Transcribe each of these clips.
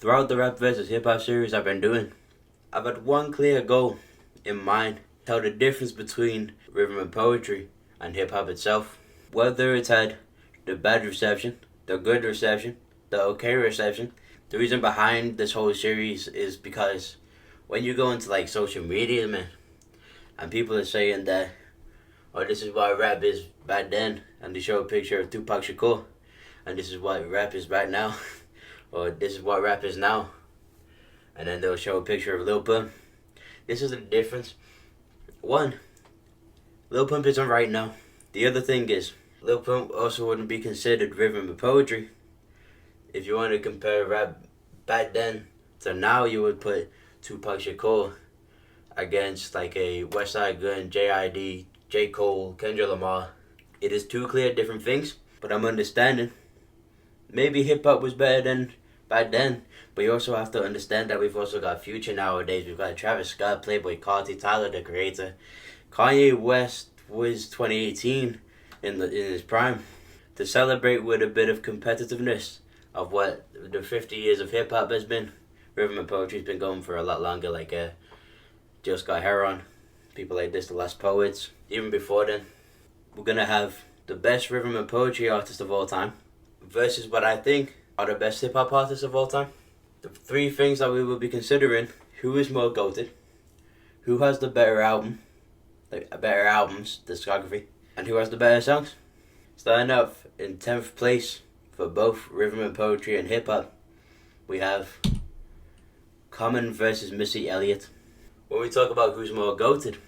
Throughout the Rap versus Hip Hop series I've been doing, I've had one clear goal in mind: tell the difference between rhythm and poetry and hip hop itself. Whether it's had the bad reception, the good reception, the okay reception, the reason behind this whole series is because when you go into like social media, man, and people are saying that, oh, this is what rap is back then, and they show a picture of Tupac Shakur, and this is what rap is right now, or this is what rap is now, and then they'll show a picture of Lil Pump. This is the difference. One, Lil Pump isn't right now. The other thing is, Lil Pump also wouldn't be considered rhythm and poetry. If you want to compare rap back then to now, you would put Tupac Shakur against like a Westside Gunn, J.I.D., J. Cole, Kendrick Lamar. It is two clear different things, but I'm understanding. Maybe hip hop was better than back then, but you also have to understand that we've also got Future nowadays. We've got Travis Scott, Playboy Carti, Tyler the Creator. Kanye West was 2018 in his prime. To celebrate with a bit of competitiveness of what the 50 years of hip hop has been, rhythm and poetry's been going for a lot longer. Like Jill Scott Heron, people like this, the Last Poets. Even before then, we're gonna have the best rhythm and poetry artist of all time versus what I think are the best hip hop artists of all time. The three things that we will be considering: who is more goated, who has the better album, like a better albums discography, and who has the better songs. Starting up in 10th place for both rhythm and poetry and hip hop, we have Common versus Missy Elliott. When we talk about who's more goated,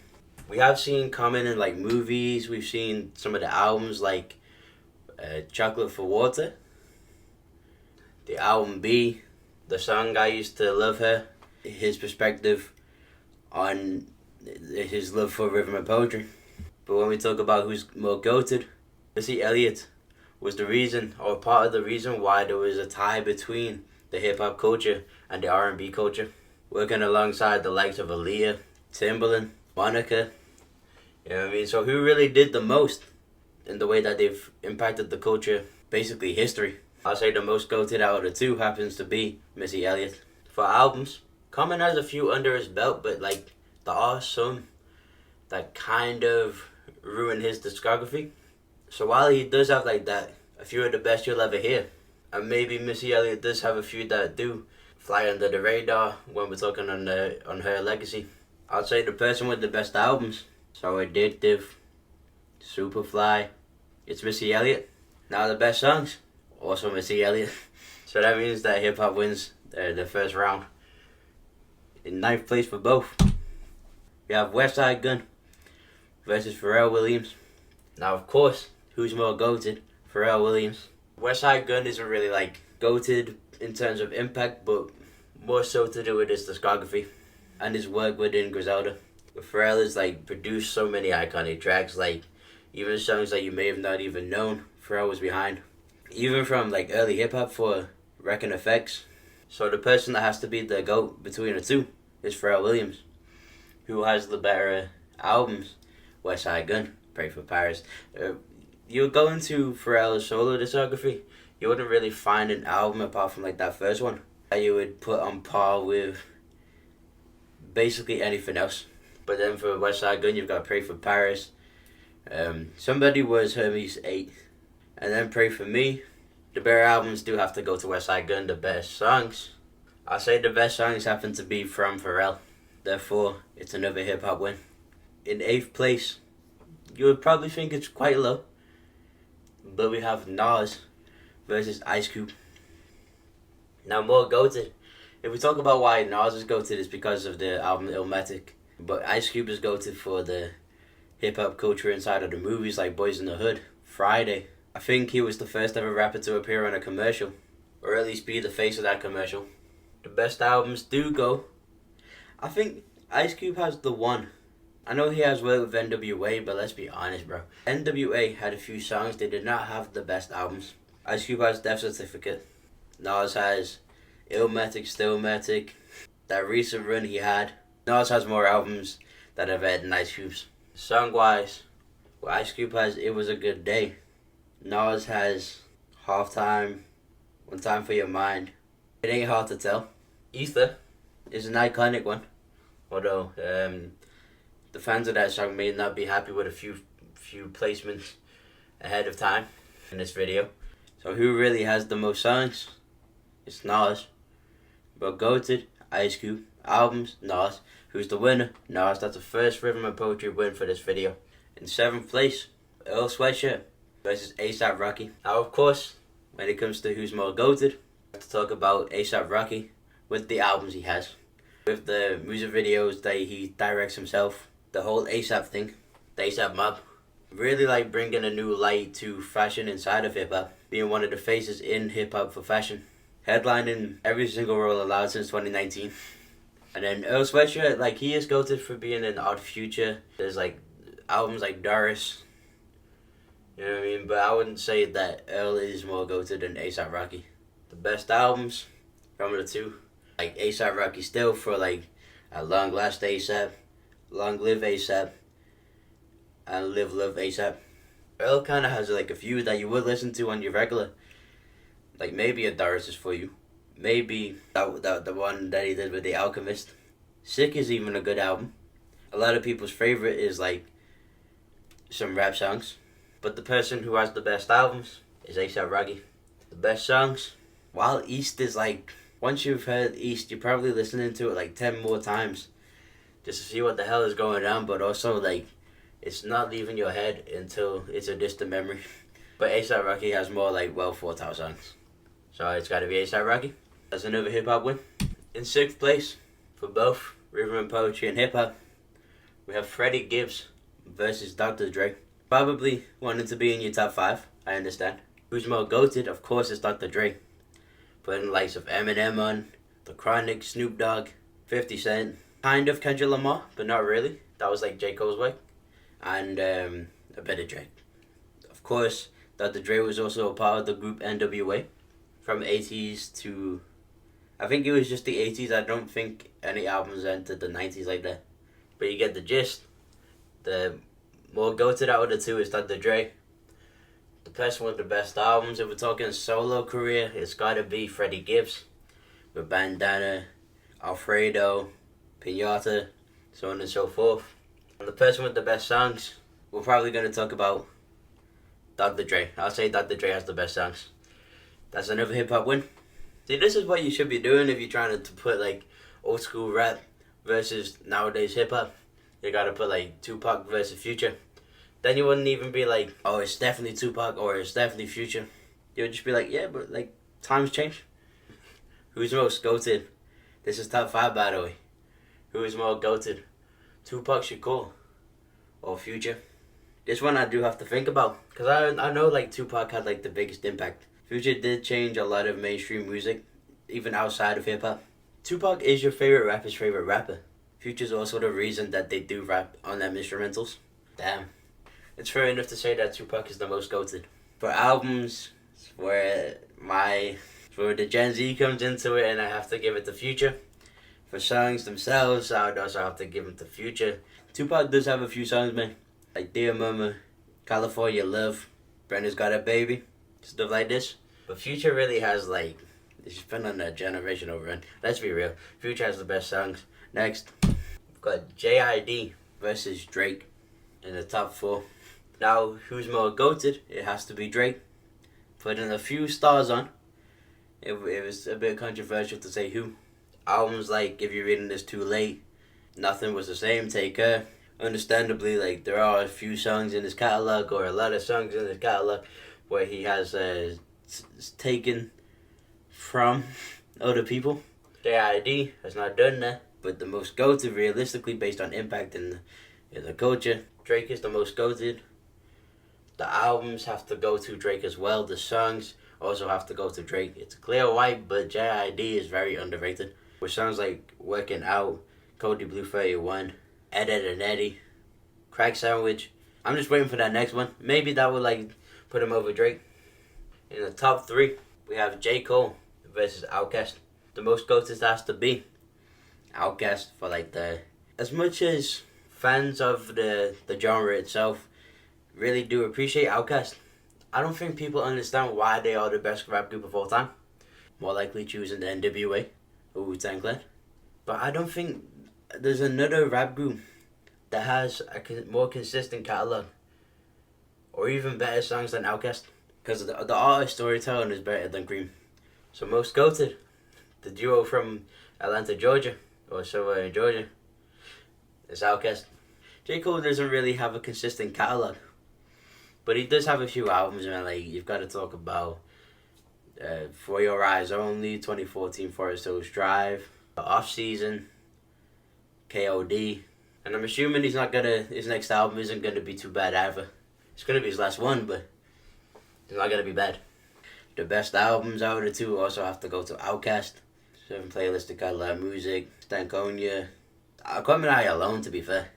we have seen Common in like movies. We've seen some of the albums like Chocolate for Water, the album B, the song I Used to Love Her, his perspective on his love for rhythm and poetry. But when we talk about who's more goated, Missy Elliott was the reason, or part of the reason, why there was a tie between the hip hop culture and the R&B culture, working alongside the likes of Aaliyah, Timbaland, Monica. You know what I mean? So who really did the most in the way that they've impacted the culture, basically history? I'll say the most goated out of the two happens to be Missy Elliott. For albums, Common has a few under his belt, but like there are some that kind of ruin his discography. So while he does have like that, a few of the best you'll ever hear, and maybe Missy Elliott does have a few that do fly under the radar when we're talking on her legacy, I'd say the person with the best albums, So Addictive, Superfly, it's Missy Elliott. Now the best songs, also Missy Elliott. So that means that hip hop wins the first round. In 9th place for both, we have Westside Gunn versus Pharrell Williams. Now, of course, who's more goated? Pharrell Williams. Westside Gunn isn't really like goated in terms of impact, but more so to do with his discography and his work within Griselda. Pharrell has like produced so many iconic tracks, like even songs that you may have not even known Pharrell was behind. Even from like early hip hop for Wrecking Effects. So the person that has to be the GOAT between the two is Pharrell Williams. Who has the better albums? Westside Gunn, Pray for Paris. You go into Pharrell's solo discography, you wouldn't really find an album apart from like that first one that you would put on par with basically anything else. But then for Westside Gunn, you've got Pray for Paris. Somebody Was Hermes 8. And then Pray for Me. The better albums do have to go to Westside Gunn. The best songs, I say the best songs happen to be from Pharrell. Therefore, it's another hip hop win. In 8th place, you would probably think it's quite low, but we have Nas versus Ice Cube. Now, more goated. If we talk about why Nas is goated, it's because of the album Illmatic. But Ice Cube is goated for the hip hop culture inside of the movies like Boys in the Hood, Friday. I think he was the first ever rapper to appear on a commercial, or at least be the face of that commercial. The best albums do go. I think Ice Cube has the one. I know he has worked with NWA, but let's be honest, bro. NWA had a few songs, they did not have the best albums. Ice Cube has Death Certificate. Nas has Illmatic, Stillmatic. That recent run he had. Nas has more albums that I've had than Ice Cube's. Song-wise, well, Ice Cube has It Was a Good Day. Nas has Halftime, One Time for Your Mind, It ain't hard to tell. Ether is an iconic one, although the fans of that song may not be happy with a few placements ahead of time in this video. So who really has the most songs? It's Nas. But GOATed, Ice Cube. Albums, Nas. Who's the winner? Nas. That's the first rhythm and poetry win for this video. In 7th place, Earl Sweatshirt versus A$AP Rocky. Now, of course, when it comes to who's more GOATed, I have to talk about A$AP Rocky with the albums he has, with the music videos that he directs himself, the whole A$AP thing, the A$AP mob. Really like bringing a new light to fashion inside of hip-hop, being one of the faces in hip-hop for fashion, headlining every single role allowed since 2019. And then Earl Sweatshirt, like, he is GOATed for being in Odd Future. There's like albums like Doris, you know what I mean? But I wouldn't say that Earl is more GOATed than A$AP Rocky. The best albums from the two, like A$AP Rocky still for like At Long Last A$AP, Long Live A$AP, and Live Love A$AP. Earl kind of has like a few that you would listen to on your regular. Like maybe a Doris is for you. Maybe that the one that he did with The Alchemist. Sick is even a good album. A lot of people's favorite is like some rap songs. But the person who has the best albums is A$AP Rocky. The best songs, while East is like, once you've heard East, you're probably listening to it like 10 more times just to see what the hell is going on, but also like it's not leaving your head until it's a distant memory. But A$AP Rocky has more like well thought out songs. So it's gotta be A$AP Rocky. That's another hip hop win. In 6th place, for both rhythm and poetry and hip hop, we have Freddie Gibbs versus Dr. Dre. Probably wanted to be in your top 5, I understand. Who's more GOATed? Of course it's Dr. Dre. Putting the likes of Eminem on, The Chronic, Snoop Dogg, 50 Cent, kind of Kendrick Lamar, but not really. That was like J. Cole's way. And a bit of Drake. Of course, Dr. Dre was also a part of the group NWA from 80s to, I think it was just the 80s. I don't think any albums entered the 90s like that. But you get the gist. The more GOATed out of the two is Dr. Dre. The person with the best albums, if we're talking solo career, it's gotta be Freddie Gibbs. With Bandana, Alfredo, Pinata, so on and so forth. And the person with the best songs, we're probably gonna talk about Dr. Dre. I'll say Dr. Dre has the best songs. That's another hip hop win. See, this is what you should be doing if you're trying to put like old school rap versus nowadays hip hop. You gotta put like Tupac versus Future. Then you wouldn't even be like, oh, it's definitely Tupac or it's definitely Future. You would just be like, yeah, but like times change. Who's most GOATed? This is top 5, by the way. Who is more GOATed? Tupac Shakur or Future? This one I do have to think about, because I know like Tupac had like the biggest impact. Future did change a lot of mainstream music, even outside of hip hop. Tupac is your favorite rapper's favorite rapper. Future's also the reason that they do rap on them instrumentals. Damn. It's fair enough to say that Tupac is the most GOATed. For albums, where the Gen Z comes into it and I have to give it to Future. For songs themselves, I would also have to give them to Future. Tupac does have a few songs, man. Like Dear Mama, California Love, Brenda's Got a Baby, stuff like this. But Future really has like, it's been on a generational run. Let's be real. Future has the best songs. Next, we've got J.I.D. versus Drake in the top 4. Now, who's more GOATed? It has to be Drake. Putting a few stars on. It was a bit controversial to say who. Albums like If You're Reading This Too Late, Nothing Was the Same, Take Care. Understandably, like there are a few songs in his catalog, or a lot of songs in his catalog, where he has taken from other people. J.I.D. has not done that, but the most GOATed realistically based on impact in the culture. Drake is the most GOATed. The albums have to go to Drake as well. The songs also have to go to Drake. It's clear white, but J.I.D. is very underrated. With songs like Working Out, Cody Blue 31, Ed, Edd n Eddy, Crack Sandwich. I'm just waiting for that next one. Maybe that would like put him over Drake. In the top 3, we have J. Cole versus Outkast. The most GOATed has to be Outkast for like as much as fans of the genre itself really do appreciate Outkast, I don't think people understand why they are the best rap group of all time. more likely choosing the NWA or Wu-Tang Clan. But I don't think there's another rap group that has a more consistent catalog or even better songs than Outkast. Because the art of storytelling is better than Cream. So Most Goated, the duo from Atlanta, Georgia, or somewhere in Georgia, is Outkast. J. Cole doesn't really have a consistent catalog, but he does have a few albums, man. Like, you've got to talk about For Your Eyes Only, 2014 Forest Hills Drive, Off Season, KOD, and I'm assuming his next album isn't gonna be too bad either. It's gonna be his last one, but it's not gonna be bad. The best albums out of the two also have to go to Outkast. 7 Playlists to Cadillac Music, Stankonia, Come and I Alone, to be fair.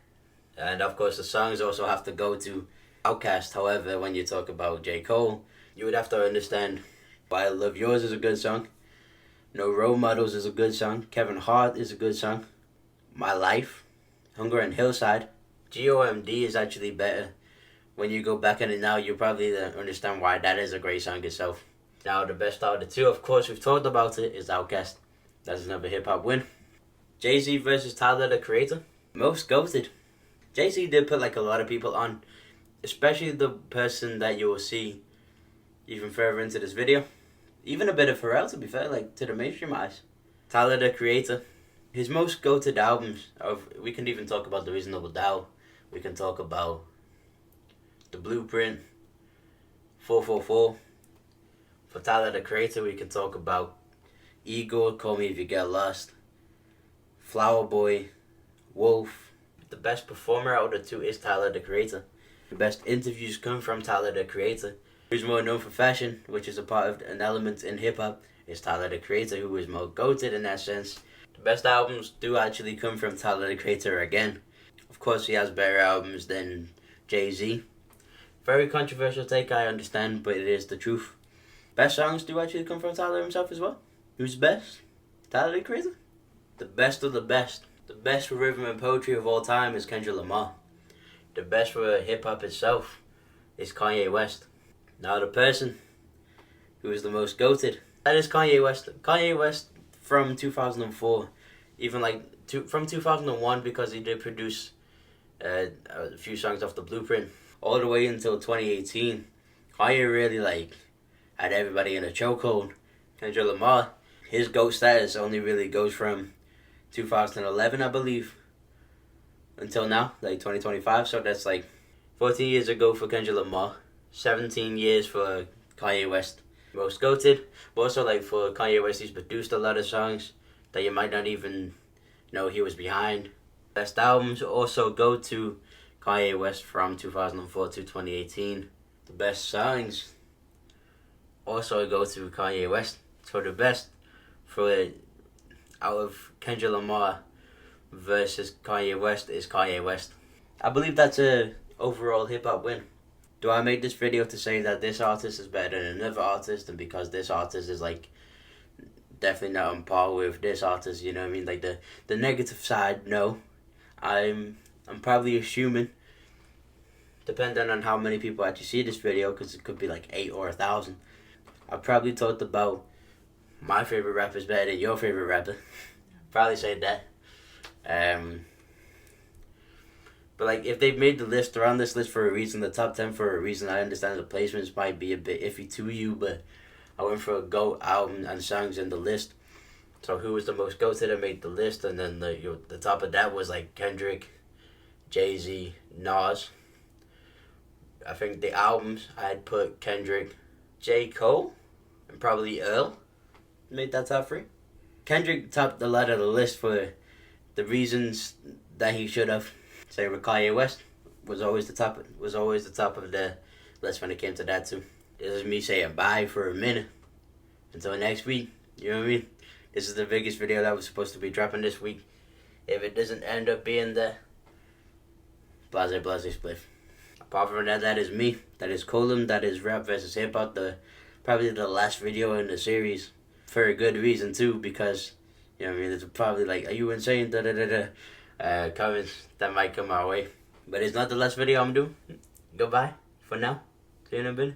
And of course the songs also have to go to Outkast. However, when you talk about J. Cole, you would have to understand why I Love Yours is a good song. No Role Models is a good song. Kevin Hart is a good song. My Life, Hunger and Hillside. GOMD is actually better. When you go back in it now, you'll probably understand why that is a great song itself. Now, the best out of the two, of course, we've talked about it, is Outkast. That's another hip-hop win. Jay-Z versus Tyler, the Creator. Most Goated. Jay-Z did put like a lot of people on, especially the person that you will see even further into this video. Even a bit of Pharrell, to be fair, like to the mainstream eyes. Tyler, the Creator. His most goated albums, we can even talk about The Reasonable Doubt. We can talk about The Blueprint, 444. For Tyler, the Creator, we can talk about Igor, Call Me If You Get Lost, Flower Boy, Wolf. The best performer out of the two is Tyler, the Creator. The best interviews come from Tyler, the Creator. Who's more known for fashion, which is a part of an element in hip-hop, is Tyler, the Creator, who is more goated in that sense. The best albums do actually come from Tyler, the Creator again. Of course, he has better albums than Jay-Z. Very controversial take, I understand, but it is the truth. Best songs do actually come from Tyler himself as well. Who's best? Tyler, the Creator? The best of the best. The best for rhythm and poetry of all time is Kendrick Lamar. The best for hip-hop itself is Kanye West. Now the person who is the most goated, that is Kanye West. Kanye West from 2004, even from 2001, because he did produce a few songs off The Blueprint, all the way until 2018. Kanye really had everybody in a chokehold. Kendrick Lamar, his GOAT status only really goes from 2011, I believe, until now, 2025. So that's 14 years ago for Kendrick Lamar, 17 years for Kanye West. Most goated, but also for Kanye West, he's produced a lot of songs that you might not even know he was behind. Best albums also go to Kanye West from 2004 to 2018. The best songs also go to Kanye West. So the best out of Kendrick Lamar versus Kanye West is Kanye West. I believe that's a overall hip hop win. Do I make this video to say that this artist is better than another artist, and because this artist is definitely not on par with this artist, you know what I mean? The negative side, no. I'm probably assuming, depending on how many people actually see this video, because it could be 8 or 1,000. I probably talked about my favorite rapper is better than your favorite rapper. Probably said that. But if they've made the list, they're on this list for a reason, the top 10 for a reason. I understand the placements might be a bit iffy to you, but I went for a GOAT album and songs in the list. So who was the most GOAT that made the list? And then the top of that was Kendrick, Jay-Z, Nas. I think the albums, I'd put Kendrick, J. Cole, and probably Earl made that top 3. Kendrick topped a lot of the list for the reasons that he should have. Say with Kanye West was always the top of the list when it came to that too. This is me saying bye for a minute. Until next week, you know what I mean? This is the biggest video that was supposed to be dropping this week. If it doesn't end up being the blase spliff. Apart from that, that is me. That is Colum. That is Rap vs. Hip Hop. Probably the last video in the series. For a good reason too, because you know what I mean, there's probably are you insane? Comments that might come our way. But it's not the last video I'm doing. Goodbye for now. See you in a bit.